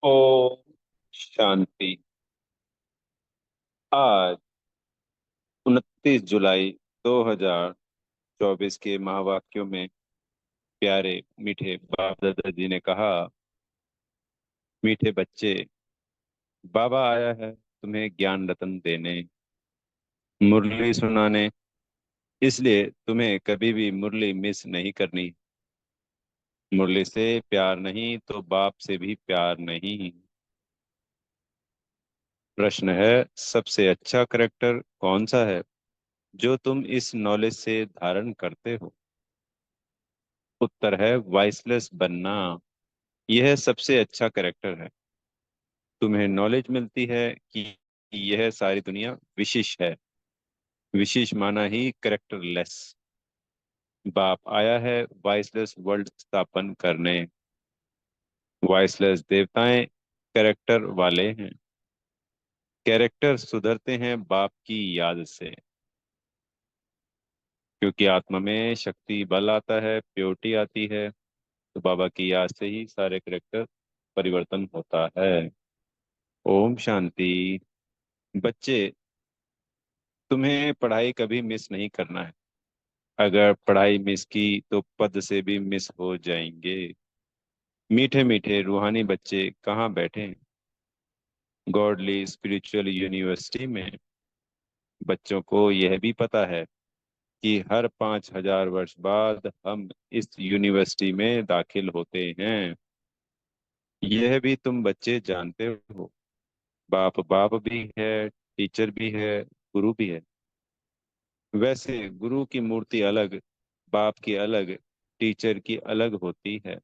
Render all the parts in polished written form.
ओम शांति। आज 29 जुलाई 2024 के महावाक्यों में प्यारे मीठे बाप दादाजी ने कहा, मीठे बच्चे, बाबा आया है तुम्हें ज्ञान रतन देने, मुरली सुनाने। इसलिए तुम्हें कभी भी मुरली मिस नहीं करनी। मुरली से प्यार नहीं तो बाप से भी प्यार नहीं। प्रश्न है, सबसे अच्छा करेक्टर कौन सा है जो तुम इस नॉलेज से धारण करते हो? उत्तर है वाइसलेस बनना। यह सबसे अच्छा करेक्टर है। तुम्हें नॉलेज मिलती है कि यह सारी दुनिया विशिष्ट है। विशिष्ट माना ही करेक्टरलेस। बाप आया है वाइसलेस वर्ल्ड स्थापन करने। वाइसलेस देवताएं कैरेक्टर वाले हैं। कैरेक्टर सुधरते हैं बाप की याद से, क्योंकि आत्मा में शक्ति बल आता है, प्योरिटी आती है। तो बाबा की याद से ही सारे कैरेक्टर परिवर्तन होता है। ओम शांति। बच्चे, तुम्हें पढ़ाई कभी मिस नहीं करना है। अगर पढ़ाई मिस की तो पद से भी मिस हो जाएंगे। मीठे मीठे रूहानी बच्चे कहाँ बैठे हैं? गॉडली स्पिरिचुअल यूनिवर्सिटी में। बच्चों को यह भी पता है कि हर 5,000 वर्ष बाद हम इस यूनिवर्सिटी में दाखिल होते हैं। यह भी तुम बच्चे जानते हो। बाप बाप भी है, टीचर भी है, गुरु भी है। वैसे गुरु की मूर्ति अलग, बाप की अलग, टीचर की अलग होती है।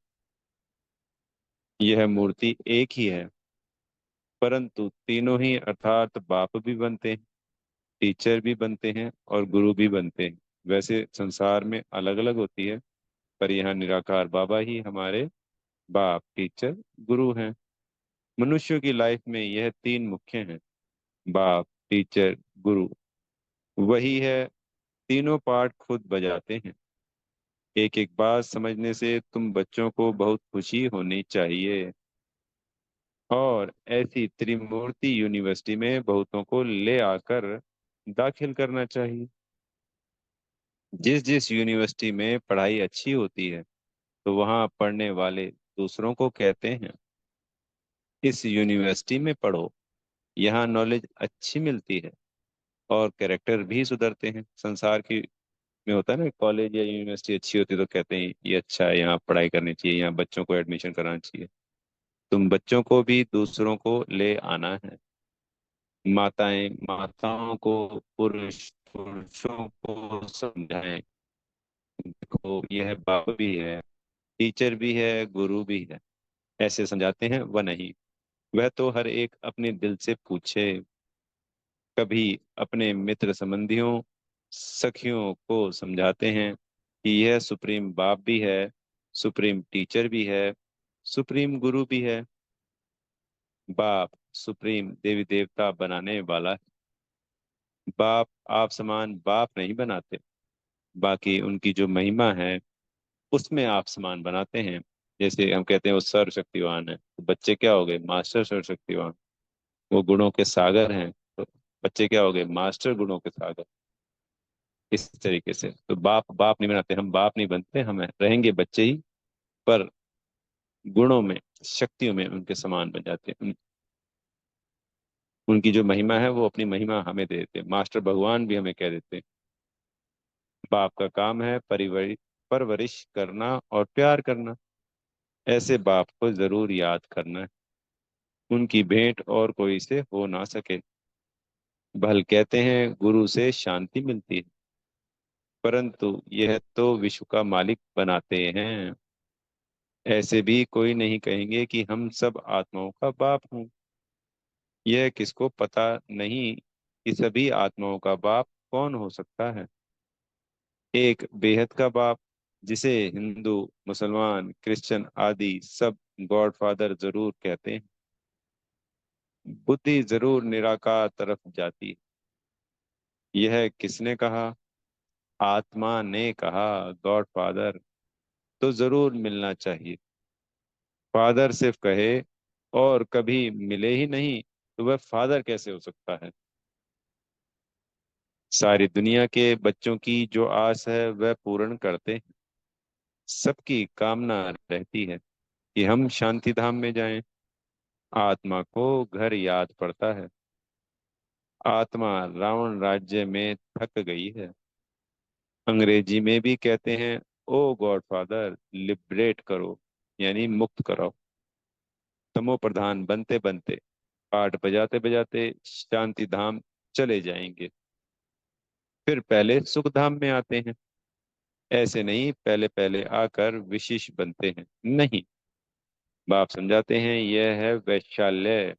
यह मूर्ति एक ही है, परंतु तीनों ही अर्थात बाप भी बनते हैं, टीचर भी बनते हैं और गुरु भी बनते हैं। वैसे संसार में अलग अलग होती है, पर यहाँ निराकार बाबा ही हमारे बाप, टीचर, गुरु हैं। मनुष्यों की लाइफ में यह तीन मुख्य हैं, बाप, टीचर, गुरु। वही है, तीनों पार्ट खुद बजाते हैं। एक एक बात समझने से तुम बच्चों को बहुत खुशी होनी चाहिए। और ऐसी त्रिमूर्ति यूनिवर्सिटी में बहुतों को ले आकर दाखिल करना चाहिए। जिस जिस यूनिवर्सिटी में पढ़ाई अच्छी होती है, तो वहाँ पढ़ने वाले दूसरों को कहते हैं, इस यूनिवर्सिटी में पढ़ो, यहाँ नॉलेज अच्छी मिलती है और कैरेक्टर भी सुधरते हैं। संसार की में होता है ना, कॉलेज या यूनिवर्सिटी अच्छी होती है तो कहते हैं ये अच्छा है, यहाँ पढ़ाई करनी चाहिए, यहाँ बच्चों को एडमिशन कराना चाहिए। तुम बच्चों को भी दूसरों को ले आना है। माताएं माताओं को, पुरुष पुरुषों को समझाएं। देखो, यह बाप भी है, टीचर भी है, गुरु भी है। ऐसे समझाते हैं वह नहीं। वह तो हर एक अपने दिल से पूछे। कभी अपने मित्र संबंधियों, सखियों को समझाते हैं कि यह सुप्रीम बाप भी है, सुप्रीम टीचर भी है, सुप्रीम गुरु भी है। बाप सुप्रीम देवी देवता बनाने वाला है। बाप आप समान बाप नहीं बनाते, बाकी उनकी जो महिमा है उसमें आप समान बनाते हैं। जैसे हम कहते हैं वो सर्वशक्तिवान है, तो बच्चे क्या हो गए? मास्टर सर्वशक्तिवान। वो गुणों के सागर हैं, तो बच्चे क्या हो गए? मास्टर गुणों के सागर। इस तरीके से तो बाप बाप नहीं बनाते, हम बाप नहीं बनते, हम रहेंगे बच्चे ही, पर गुणों में, शक्तियों में उनके समान बन जाते हैं। उनकी जो महिमा है वो अपनी महिमा हमें दे देते हैं, मास्टर भगवान भी हमें कह देते हैं। बाप का काम है परवरिश करना और प्यार करना। ऐसे बाप को जरूर याद करना है। उनकी भेंट और कोई से हो ना सके। भल कहते हैं गुरु से शांति मिलती है, परंतु यह तो विश्व का मालिक बनाते हैं। ऐसे भी कोई नहीं कहेंगे कि हम सब आत्माओं का बाप हूँ। यह किसको पता नहीं कि सभी आत्माओं का बाप कौन हो सकता है। एक बेहद का बाप, जिसे हिंदू, मुसलमान, क्रिश्चियन आदि सब गॉड फादर जरूर कहते हैं। बुद्धि जरूर निराकार तरफ जाती है। यह किसने कहा? आत्मा ने कहा। गॉड फादर तो जरूर मिलना चाहिए। फादर सिर्फ कहे और कभी मिले ही नहीं तो वह फादर कैसे हो सकता है। सारी दुनिया के बच्चों की जो आस है वह पूर्ण करते हैं। सबकी कामना रहती है कि हम शांति धाम में जाएं। आत्मा को घर याद पड़ता है। आत्मा रावण राज्य में थक गई है। अंग्रेजी में भी कहते हैं, ओ गॉड फादर लिबरेट करो, यानी मुक्त कराओ। तमो प्रधान बनते बनते, पाठ बजाते बजाते शांति धाम चले जाएंगे। फिर पहले सुख धाम में आते हैं। ऐसे नहीं पहले पहले आकर विशिष्ट बनते हैं, नहीं। बाप समझाते हैं यह है वैशाल्य,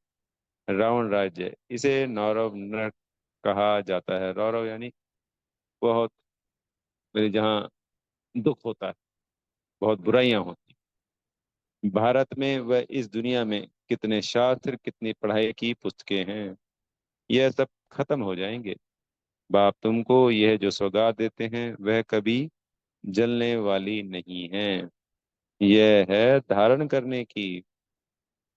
रावण राज्य। इसे नौरव नरक कहा जाता है। रौरव यानी बहुत, जहाँ दुख होता है, बहुत बुराइयां होती हैं। भारत में व इस दुनिया में कितने शास्त्र, कितनी पढ़ाई की पुस्तकें हैं, यह सब खत्म हो जाएंगे। बाप तुमको यह जो सौगात देते हैं वह कभी जलने वाली नहीं है। यह है धारण करने की।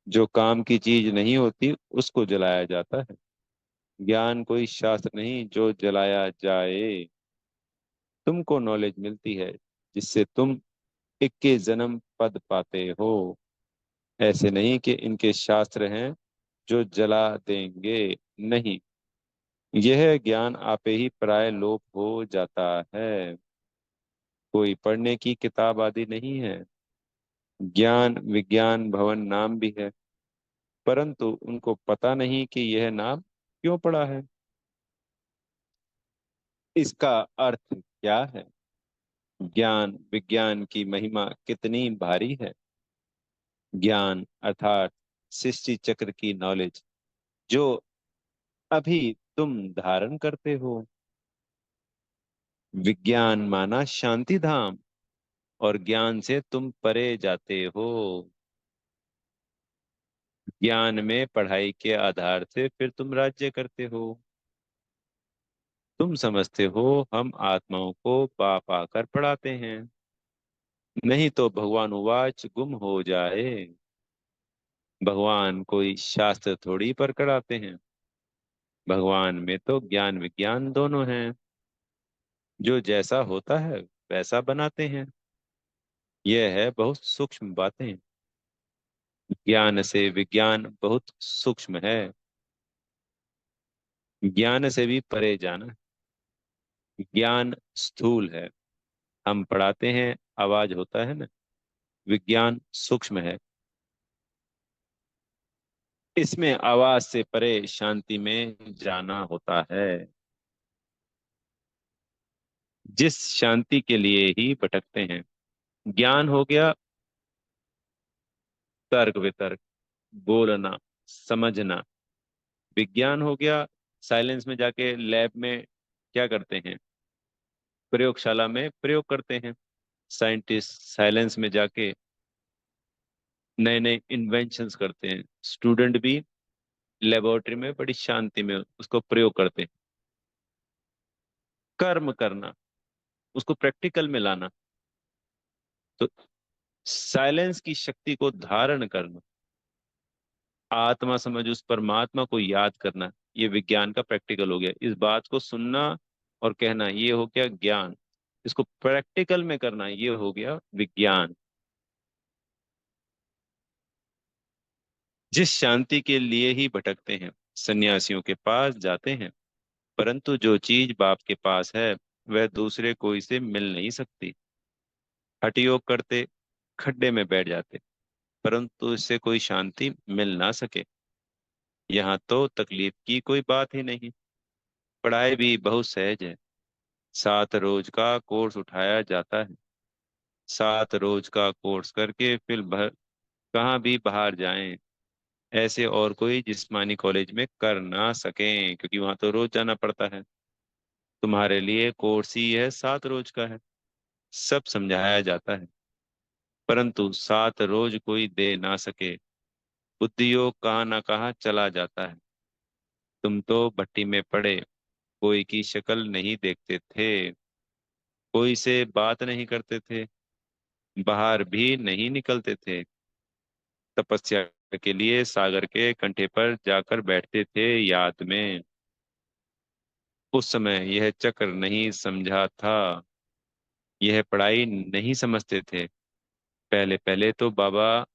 जो काम की चीज नहीं होती उसको जलाया जाता है। ज्ञान कोई शास्त्र नहीं जो जलाया जाए। तुमको नॉलेज मिलती है जिससे तुम 21 जन्म पद पाते हो। ऐसे नहीं कि इनके शास्त्र हैं जो जला देंगे, नहीं। यह ज्ञान आपे ही प्राय लोप हो जाता है। कोई पढ़ने की किताब आदि नहीं है। ज्ञान विज्ञान भवन नाम भी है, परंतु उनको पता नहीं कि यह नाम क्यों पड़ा है, इसका अर्थ क्या है। ज्ञान विज्ञान की महिमा कितनी भारी है। ज्ञान अर्थात सृष्टि चक्र की नॉलेज जो अभी तुम धारण करते हो। विज्ञान माना शांति धाम, और ज्ञान से तुम परे जाते हो। ज्ञान में पढ़ाई के आधार से फिर तुम राज्य करते हो। तुम समझते हो हम आत्माओं को पाप आकर पढ़ाते हैं, नहीं तो भगवान उवाच गुम हो जाए। भगवान कोई शास्त्र थोड़ी पर कराते हैं। भगवान में तो ज्ञान विज्ञान दोनों हैं। जो जैसा होता है वैसा बनाते हैं। यह है बहुत सूक्ष्म बातें। ज्ञान से विज्ञान बहुत सूक्ष्म है। ज्ञान से भी परे जाना। ज्ञान स्थूल है, हम पढ़ाते हैं, आवाज होता है ना। विज्ञान सूक्ष्म है, इसमें आवाज से परे शांति में जाना होता है। जिस शांति के लिए ही भटकते हैं। ज्ञान हो गया तर्क वितर्क, बोलना, समझना। विज्ञान हो गया साइलेंस में जाके लैब में क्या करते हैं, प्रयोगशाला में प्रयोग करते हैं। साइंटिस्ट साइलेंस में जाके नए नए इन्वेंशंस करते हैं। स्टूडेंट भी लेबोरेटरी में बड़ी शांति में उसको प्रयोग करते हैं। कर्म करना, उसको प्रैक्टिकल में लाना, तो साइलेंस की शक्ति को धारण करना, आत्मा समझ उस परमात्मा को याद करना, ये विज्ञान का प्रैक्टिकल हो गया। इस बात को सुनना और कहना ये हो गया ज्ञान। इसको प्रैक्टिकल में करना ये हो गया विज्ञान। जिस शांति के लिए ही भटकते हैं सन्यासियों के पास जाते हैं, परंतु जो चीज बाप के पास है वह दूसरे कोई से मिल नहीं सकती। हठ योग करते खड्डे में बैठ जाते, परंतु इससे कोई शांति मिल ना सके। यहाँ तो तकलीफ की कोई बात ही नहीं। पढ़ाई भी बहुत सहज है। 7 रोज का कोर्स उठाया जाता है। 7 रोज का कोर्स करके फिर कहाँ भी बाहर जाएं, ऐसे और कोई जिस्मानी कॉलेज में कर ना सकें, क्योंकि वहां तो रोज जाना पड़ता है। तुम्हारे लिए कोर्स ही है 7 रोज का है। सब समझाया जाता है, परंतु 7 रोज कोई दे ना सके। बुद्धि योग कहाँ ना कहाँ चला जाता है। तुम तो भट्टी में पड़े, कोई की शक्ल नहीं देखते थे, कोई से बात नहीं करते थे, बाहर भी नहीं निकलते थे। तपस्या के लिए सागर के कंठे पर जाकर बैठते थे याद में। उस समय यह चक्र नहीं समझा था, यह पढ़ाई नहीं समझते थे। पहले पहले तो बाबा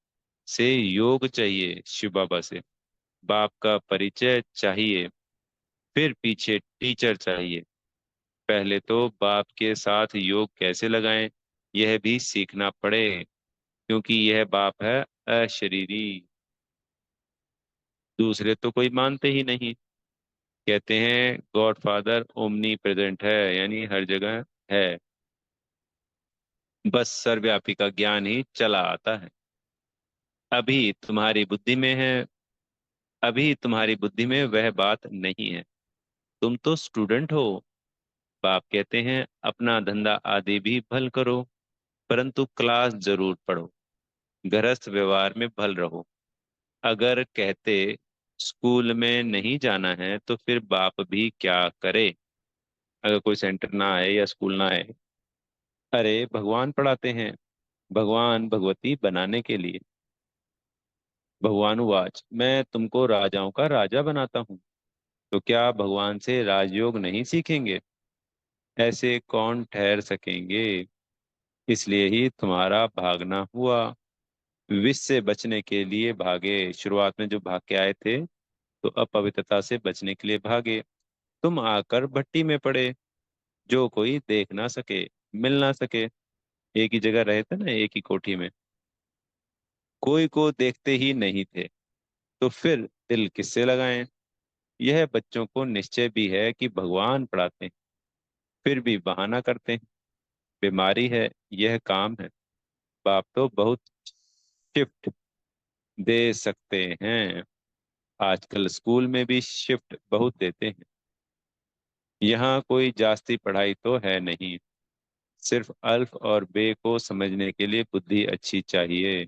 से योग चाहिए, शिव बाबा से बाप का परिचय चाहिए, फिर पीछे टीचर चाहिए। पहले तो बाप के साथ योग कैसे लगाएं, यह भी सीखना पड़े, क्योंकि यह बाप है अशरीरी। दूसरे तो कोई मानते ही नहीं, कहते हैं गॉड फादर ओमनी प्रेजेंट है, यानी हर जगह है, बस सर्वव्यापी का ज्ञान ही चला आता है। अभी तुम्हारी बुद्धि में है, अभी तुम्हारी बुद्धि में वह बात नहीं है। तुम तो स्टूडेंट हो। बाप कहते हैं अपना धंधा आदि भी भल करो, परंतु क्लास जरूर पढ़ो, गृहस्थ व्यवहार में भल रहो। अगर कहते स्कूल में नहीं जाना है तो फिर बाप भी क्या करे, अगर कोई सेंटर ना आए या स्कूल ना आए। अरे भगवान पढ़ाते हैं, भगवान भगवती बनाने के लिए। भगवानुवाच मैं तुमको राजाओं का राजा बनाता हूँ, तो क्या भगवान से राजयोग नहीं सीखेंगे? ऐसे कौन ठहर सकेंगे? इसलिए ही तुम्हारा भागना हुआ, विष से बचने के लिए भागे। शुरुआत में जो भाग के आए थे तो अपवित्रता से बचने के लिए भागे, तुम आकर भट्टी में पड़े, जो कोई देख ना सके, मिल ना सके। एक ही जगह रहे थे ना, एक ही कोठी में, कोई को देखते ही नहीं थे, तो फिर दिल किससे लगाएं? यह बच्चों को निश्चय भी है कि भगवान पढ़ाते हैं, फिर भी बहाना करते हैं, बीमारी है, यह काम है। बाप तो बहुत शिफ्ट दे सकते हैं, आजकल स्कूल में भी शिफ्ट बहुत देते हैं। यहाँ कोई जास्ती पढ़ाई तो है नहीं, सिर्फ अल्फ और बे को समझने के लिए बुद्धि अच्छी चाहिए।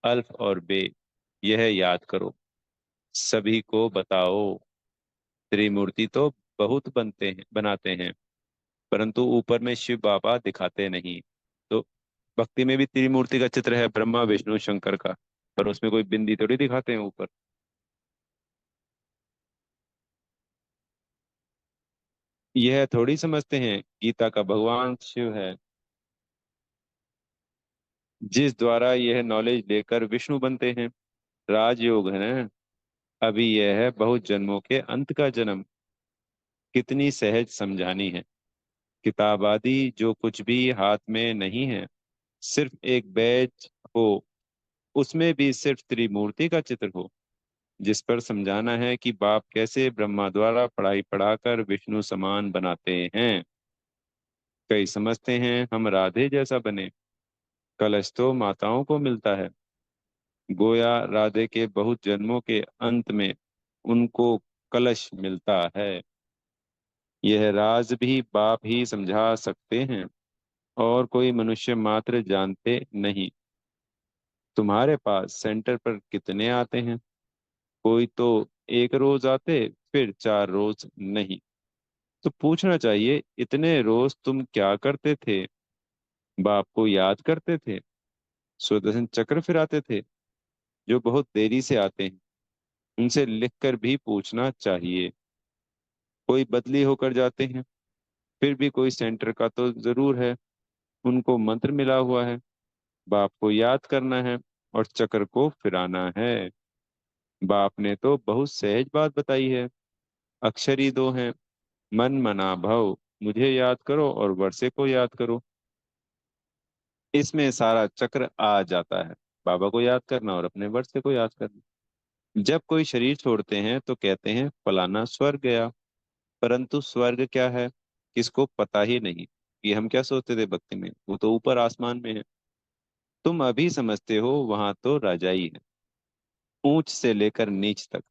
अल्फ और बे, यह याद करो, सभी को बताओ। त्रिमूर्ति तो बहुत बनते हैं, बनाते हैं, परंतु ऊपर में शिव बाबा दिखाते नहीं। तो भक्ति में भी त्रिमूर्ति का चित्र है, ब्रह्मा विष्णु शंकर का, पर उसमें कोई बिंदी थोड़ी दिखाते हैं ऊपर। यह थोड़ी समझते हैं गीता का भगवान शिव है, जिस द्वारा यह नॉलेज लेकर विष्णु बनते हैं। राजयोग है ना, अभी यह है बहुत जन्मों के अंत का जन्म। कितनी सहज समझानी है। किताब आदि जो कुछ भी हाथ में नहीं है, सिर्फ एक बैच हो, उसमें भी सिर्फ त्रिमूर्ति का चित्र हो, जिस पर समझाना है कि बाप कैसे ब्रह्मा द्वारा पढ़ाई पढ़ाकर विष्णु समान बनाते हैं। कई समझते हैं हम राधे जैसा बने, कलश तो माताओं को मिलता है। गोया राधे के बहुत जन्मों के अंत में उनको कलश मिलता है। यह राज भी बाप ही समझा सकते हैं, और कोई मनुष्य मात्र जानते नहीं। तुम्हारे पास सेंटर पर कितने आते हैं? कोई तो एक रोज आते, फिर 4 रोज नहीं। तो पूछना चाहिए इतने रोज तुम क्या करते थे? बाप को याद करते थे? सुदर्शन चक्र फिराते थे? जो बहुत देरी से आते हैं, उनसे लिखकर भी पूछना चाहिए। कोई बदली होकर जाते हैं, फिर भी कोई सेंटर का तो जरूर है, उनको मंत्र मिला हुआ है। बाप को याद करना है और चक्र को फिराना है। बाप ने तो बहुत सहज बात बताई है, अक्षर ही दो हैं, मन मना भव। मुझे याद करो और वर्षे को याद करो, इसमें सारा चक्र आ जाता है। बाबा को याद करना और अपने वर्षे को याद करना। जब कोई शरीर छोड़ते हैं तो कहते हैं फलाना स्वर्ग गया, परंतु स्वर्ग क्या है किसको पता ही नहीं। ये हम क्या सोचते थे भक्ति में, वो तो ऊपर आसमान में है। तुम अभी समझते हो वहां तो राजाई है, ऊंच से लेकर नीच तक,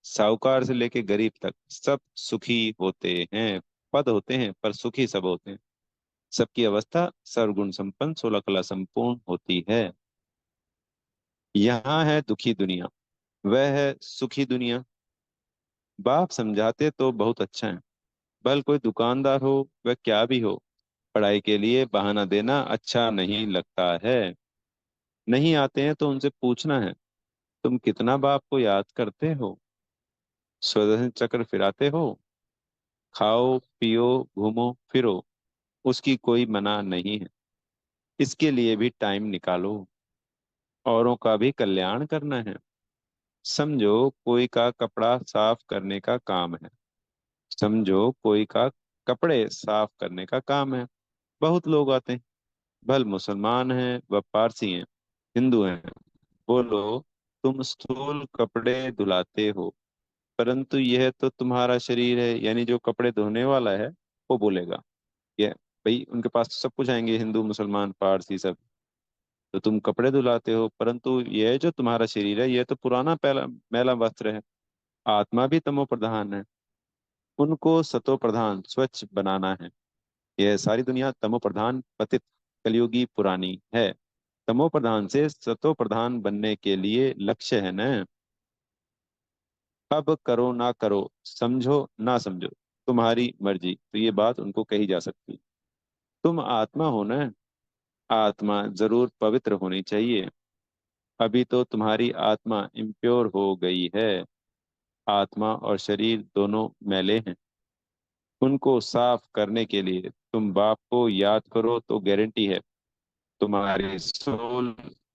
साहूकार से लेकर गरीब तक सब सुखी होते हैं। पद होते हैं पर सुखी सब होते हैं। सबकी अवस्था सर्वगुण संपन्न 16 कला संपूर्ण होती है। यहाँ है दुखी दुनिया, वह है सुखी दुनिया। बाप समझाते तो बहुत अच्छा है, भल कोई दुकानदार हो, वह क्या भी हो, पढ़ाई के लिए बहाना देना अच्छा नहीं लगता है। नहीं आते हैं तो उनसे पूछना है, तुम कितना बाप को याद करते हो? सुदर्शन चक्र फिराते हो? खाओ पियो घूमो फिरो, उसकी कोई मना नहीं है। इसके लिए भी टाइम निकालो। औरों का भी कल्याण करना है। समझो कोई का कपड़ा साफ करने का काम है। समझो कोई का कपड़े साफ करने का काम है। बहुत लोग आते हैं, भल मुसलमान हैं व पारसी हैं, हिंदू हैं। बोलो, तुम स्थूल कपड़े धुलाते हो, परंतु यह तो तुम्हारा शरीर है। यानी जो कपड़े धोने वाला है वो बोलेगा, ये भाई उनके पास तो सब कुछ आएंगे, हिंदू मुसलमान पारसी सब। तो तुम कपड़े धुलाते हो, परंतु यह जो तुम्हारा शरीर है यह तो पुराना पहला मैला वस्त्र है। आत्मा भी तमो प्रधान है, उनको सतो प्रधान स्वच्छ बनाना है। यह सारी दुनिया तमो प्रधान पतित कलयुगी पुरानी है। तमो प्रधान से सतो प्रधान बनने के लिए लक्ष्य है न। अब करो ना करो, समझो ना समझो, तुम्हारी मर्जी। तो ये बात उनको कही जा सकती। तुम आत्मा हो न, आत्मा जरूर पवित्र होनी चाहिए। अभी तो तुम्हारी आत्मा इम्प्योर हो गई है। आत्मा और शरीर दोनों मैले हैं। उनको साफ करने के लिए तुम बाप को याद करो तो गारंटी है तुम्हारी सोल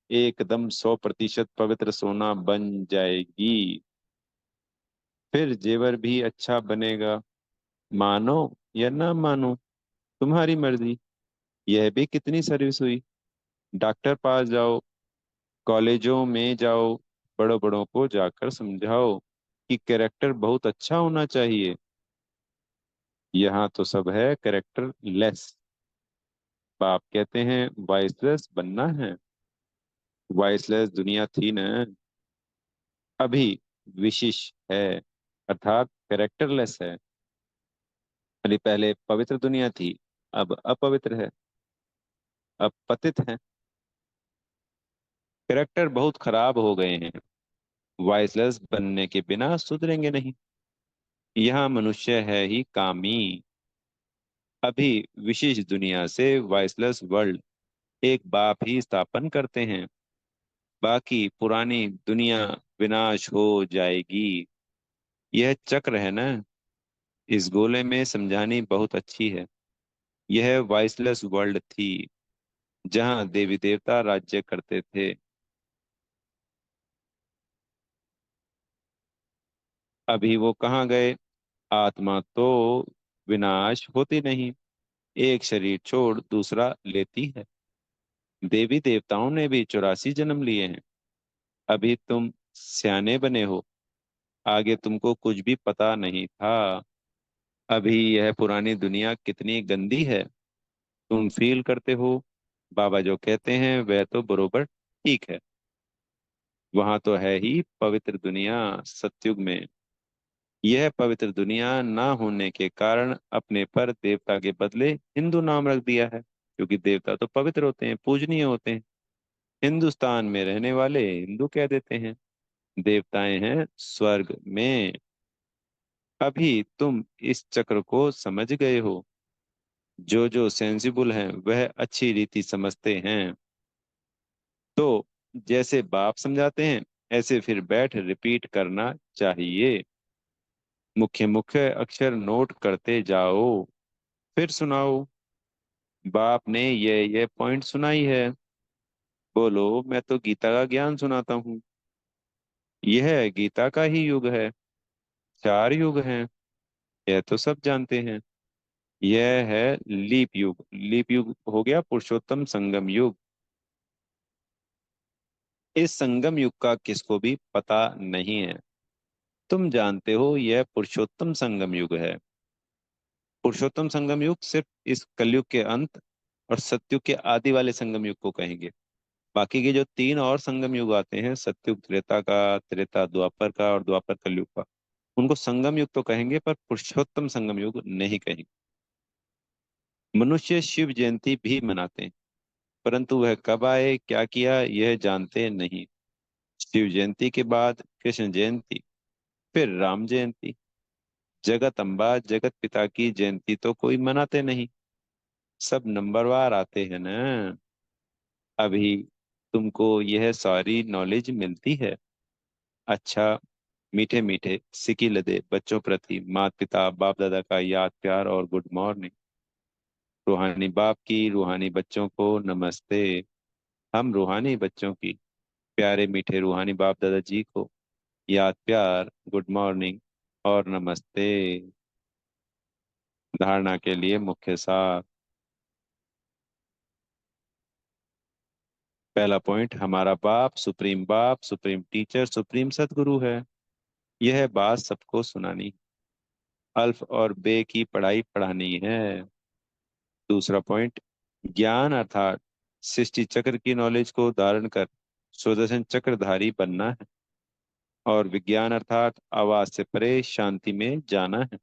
एकदम 100% पवित्र सोना बन जाएगी। फिर जेवर भी अच्छा बनेगा। मानो या ना मानो, तुम्हारी मर्जी। यह भी कितनी सर्विस हुई। डॉक्टर पास जाओ, कॉलेजों में जाओ, बड़ों बड़ों को जाकर समझाओ कि कैरेक्टर बहुत अच्छा होना चाहिए। यहाँ तो सब है कैरेक्टर लेस। बाप कहते हैं वॉइसलेस बनना है। वॉइसलेस दुनिया थी न, अभी विशिष है, अर्थात कैरेक्टरलेस है। अरे पहले पवित्र दुनिया थी, अब अपवित्र है, अब पतित है। कैरेक्टर बहुत खराब हो गए हैं। वॉइसलेस बनने के बिना सुधरेंगे नहीं। यहाँ मनुष्य है ही कामी। अभी विशेष दुनिया से वॉइसलेस वर्ल्ड एक बाप ही स्थापन करते हैं। बाकी पुरानी दुनिया विनाश हो जाएगी। यह चक्र है ना, इस गोले में समझानी बहुत अच्छी है। यह वॉइसलेस वर्ल्ड थी जहाँ देवी देवता राज्य करते थे। अभी वो कहाँ गए? आत्मा तो विनाश होती नहीं, एक शरीर छोड़ दूसरा लेती है। देवी देवताओं ने भी 84 जन्म लिए हैं। अभी तुम सियाने बने हो, आगे तुमको कुछ भी पता नहीं था। अभी यह पुरानी दुनिया कितनी गंदी है तुम फील करते हो। बाबा जो कहते हैं वह तो बरोबर ठीक है। वहां तो है ही पवित्र दुनिया सतयुग में। यह पवित्र दुनिया ना होने के कारण अपने पर देवता के बदले हिंदू नाम रख दिया है, क्योंकि देवता तो पवित्र होते हैं, पूजनीय होते हैं। हिंदुस्तान में रहने वाले हिंदू कह देते हैं, देवताएं हैं स्वर्ग में। अभी तुम इस चक्र को समझ गए हो। जो सेंसिबल हैं वह अच्छी रीति समझते हैं। तो जैसे बाप समझाते हैं ऐसे फिर बैठ रिपीट करना चाहिए। मुख्य मुख्य अक्षर नोट करते जाओ, फिर सुनाओ। बाप ने ये पॉइंट सुनाई है। बोलो, मैं तो गीता का ज्ञान सुनाता हूँ। यह गीता का ही युग है। 4 युग हैं, यह तो सब जानते हैं। यह है लीप युग। लीप युग हो गया पुरुषोत्तम संगम युग। इस संगम युग का किसको भी पता नहीं है। तुम जानते हो यह पुरुषोत्तम संगम युग है। पुरुषोत्तम संगम युग सिर्फ इस कलयुग के अंत और सतयुग के आदि वाले संगम युग को कहेंगे। बाकी के जो 3 और संगम युग आते हैं, सतयुग त्रेता का, त्रेता द्वापर का और द्वापर कलयुग का, उनको संगम युग तो कहेंगे पर पुरुषोत्तम संगम युग नहीं कहेंगे। मनुष्य शिव जयंती भी मनाते हैं, परंतु वह कब आए क्या किया यह जानते नहीं। शिव जयंती के बाद कृष्ण जयंती, फिर राम जयंती। जगत अम्बा जगत पिता की जयंती तो कोई मनाते नहीं। सब नंबरवार आते हैं ना। अभी तुमको यह सारी नॉलेज मिलती है। अच्छा, मीठे मीठे सिकी लदे बच्चों प्रति माता पिता बाप दादा का याद प्यार और गुड मॉर्निंग। रूहानी बाप की रूहानी बच्चों को नमस्ते। हम रूहानी बच्चों की प्यारे मीठे रूहानी बाप दादा जी को याद प्यार गुड मॉर्निंग और नमस्ते। धारणा के लिए मुख्य सार। पहला पॉइंट, हमारा बाप सुप्रीम टीचर सुप्रीम सदगुरु है। यह बात सबको सुनानी, अल्फ और बे की पढ़ाई पढ़ानी है। दूसरा पॉइंट, ज्ञान अर्थात सृष्टि चक्र की नॉलेज को धारण कर सुदर्शन चक्रधारी बनना है। और विज्ञान अर्थात आवाज से परे शांति में जाना है।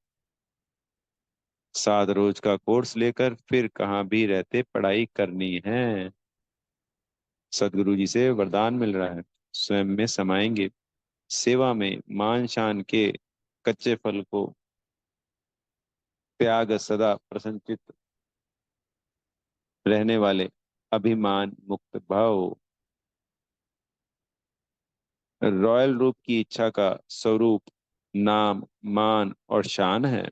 7 रोज का कोर्स लेकर फिर कहाँ भी रहते पढ़ाई करनी है। सदगुरु जी से वरदान मिल रहा है, स्वयं में समाएंगे सेवा में मान शान के कच्चे फल को त्याग सदा प्रसन्नचित रहने वाले अभिमान मुक्त भाव। रॉयल रूप की इच्छा का स्वरूप नाम मान और शान है।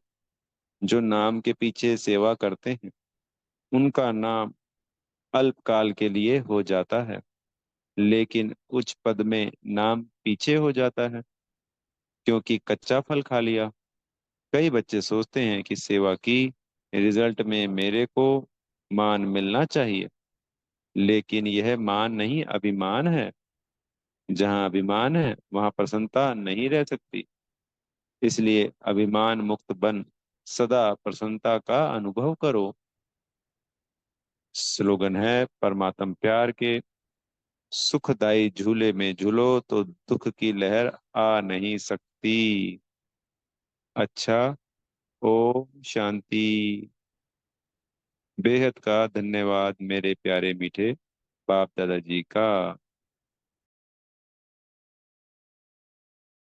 जो नाम के पीछे सेवा करते हैं उनका नाम अल्पकाल के लिए हो जाता है, लेकिन उच्च पद में नाम पीछे हो जाता है क्योंकि कच्चा फल खा लिया। कई बच्चे सोचते हैं कि सेवा की रिजल्ट में मेरे को मान मिलना चाहिए, लेकिन यह मान नहीं अभिमान है। जहाँ अभिमान है वहाँ प्रसन्नता नहीं रह सकती। इसलिए अभिमान मुक्त बन सदा प्रसन्नता का अनुभव करो। स्लोगन है परमात्म प्यार के, सुखदाई झूले में झूलो तो दुख की लहर आ नहीं सकती। अच्छा, ओम शांति। बेहद का धन्यवाद मेरे प्यारे मीठे बाप दादाजी का।